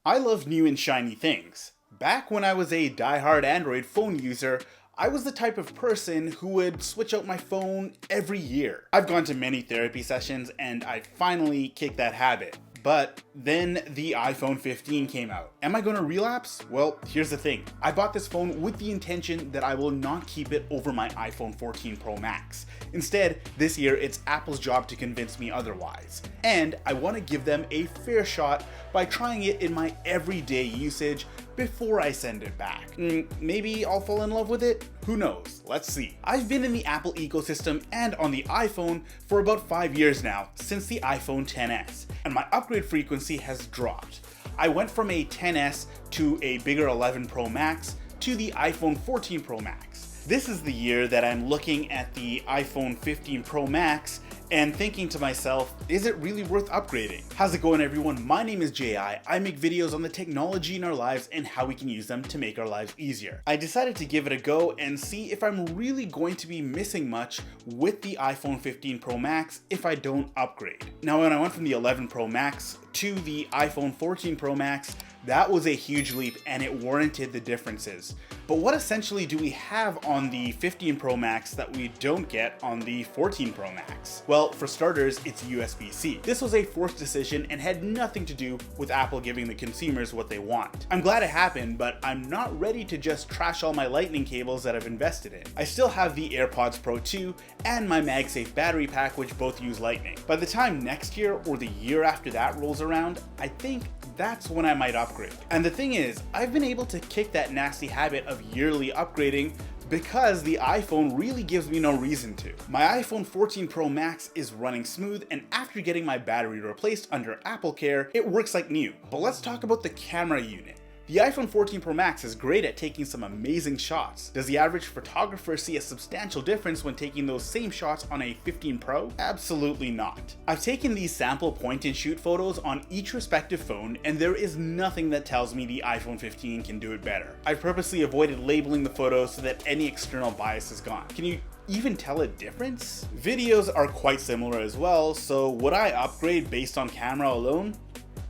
I love new and shiny things. Back when I was a die-hard Android phone user, I was the type of person who would switch out my phone every year. I've gone to many therapy sessions and I finally kicked that habit. But then the iPhone 15 came out. Am I gonna relapse? Well, here's the thing. I bought this phone with the intention that I will not keep it over my iPhone 14 Pro Max. Instead, this year it's Apple's job to convince me otherwise. And I want to give them a fair shot by trying it in my everyday usage before I send it back. Maybe I'll fall in love with it? Who knows? Let's see. I've been in the Apple ecosystem and on the iPhone for about 5 years now, since the iPhone XS, and my upgrade frequency has dropped. I went from a XS to a bigger 11 Pro Max to the iPhone 14 Pro Max. This is the year that I'm looking at the iPhone 15 Pro Max and thinking to myself, is it really worth upgrading? How's it going, everyone? My name is J.I. I make videos on the technology in our lives and how we can use them to make our lives easier. I decided to give it a go and see if I'm really going to be missing much with the iPhone 15 Pro Max if I don't upgrade. Now, when I went from the 11 Pro Max to the iPhone 14 Pro Max, that was a huge leap and it warranted the differences. But what essentially do we have on the 15 Pro Max that we don't get on the 14 Pro Max? Well, for starters, it's USB-C. This was a forced decision and had nothing to do with Apple giving the consumers what they want. I'm glad it happened, but I'm not ready to just trash all my lightning cables that I've invested in. I still have the AirPods Pro 2 and my MagSafe battery pack, which both use lightning. By the time next year or the year after that rolls around, I think that's when I might upgrade. And the thing is, I've been able to kick that nasty habit of yearly upgrading because the iPhone really gives me no reason to. My iPhone 14 Pro Max is running smooth, and after getting my battery replaced under Apple Care, it works like new. But let's talk about the camera unit. The iPhone 14 Pro Max is great at taking some amazing shots. Does the average photographer see a substantial difference when taking those same shots on a 15 Pro? Absolutely not. I've taken these sample point and shoot photos on each respective phone, and there is nothing that tells me the iPhone 15 can do it better. I've purposely avoided labeling the photos so that any external bias is gone. Can you even tell a difference? Videos are quite similar as well, so would I upgrade based on camera alone?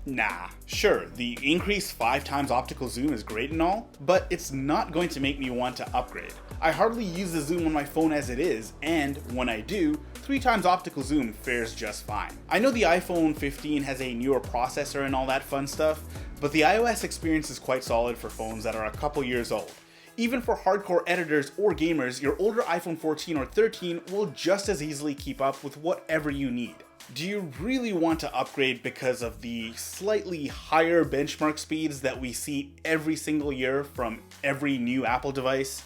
Nah. Sure, the increased 5 times optical zoom is great and all, but it's not going to make me want to upgrade. I hardly use the zoom on my phone as it is, and when I do, 3 times optical zoom fares just fine. I know the iPhone 15 has a newer processor and all that fun stuff, but the iOS experience is quite solid for phones that are a couple years old. Even for hardcore editors or gamers, your older iPhone 14 or 13 will just as easily keep up with whatever you need. Do you really want to upgrade because of the slightly higher benchmark speeds that we see every single year from every new Apple device?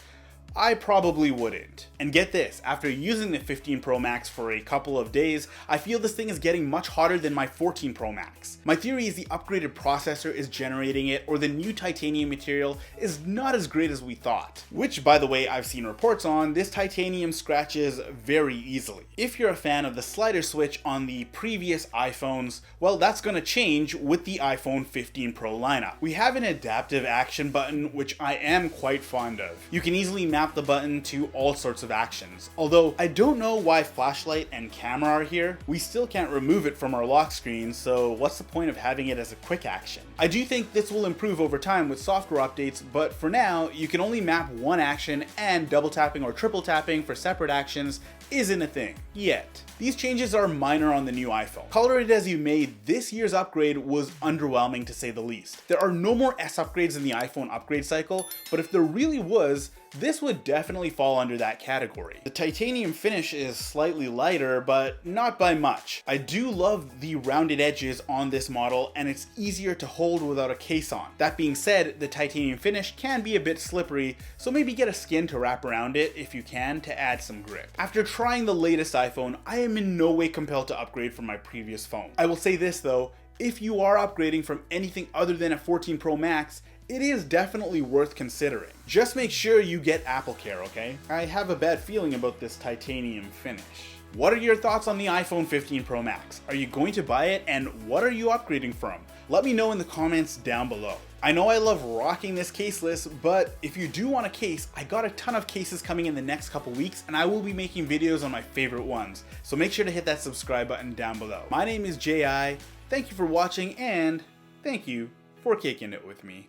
I probably wouldn't. And get this, after using the 15 Pro Max for a couple of days, I feel this thing is getting much hotter than my 14 Pro Max. My theory is the upgraded processor is generating it, or the new titanium material is not as great as we thought. Which, by the way, I've seen reports on, this titanium scratches very easily. If you're a fan of the slider switch on the previous iPhones, well, that's gonna change with the iPhone 15 Pro lineup. We have an adaptive action button, which I am quite fond of. You can easily map the button to all sorts of actions. Although I don't know why flashlight and camera are here, we still can't remove it from our lock screen, so what's the point of having it as a quick action? I do think this will improve over time with software updates, but for now, you can only map one action, and double tapping or triple tapping for separate actions isn't a thing yet. These changes are minor on the new iPhone. Color it as you may, this year's upgrade was underwhelming to say the least. There are no more S upgrades in the iPhone upgrade cycle, but if there really was, this would definitely fall under that category. The titanium finish is slightly lighter, but not by much. I do love the rounded edges on this model, and it's easier to hold without a case on. That being said, the titanium finish can be a bit slippery, so maybe get a skin to wrap around it if you can to add some grip. After trying the latest iPhone, I am in no way compelled to upgrade from my previous phone. I will say this though, if you are upgrading from anything other than a 14 Pro Max, it is definitely worth considering. Just make sure you get Apple Care, okay? I have a bad feeling about this titanium finish. What are your thoughts on the iPhone 15 Pro Max? Are you going to buy it, and what are you upgrading from? Let me know in the comments down below. I know I love rocking this caseless, but if you do want a case, I got a ton of cases coming in the next couple weeks, and I will be making videos on my favorite ones. So make sure to hit that subscribe button down below. My name is J.I. Thank you for watching, and thank you for kicking it with me.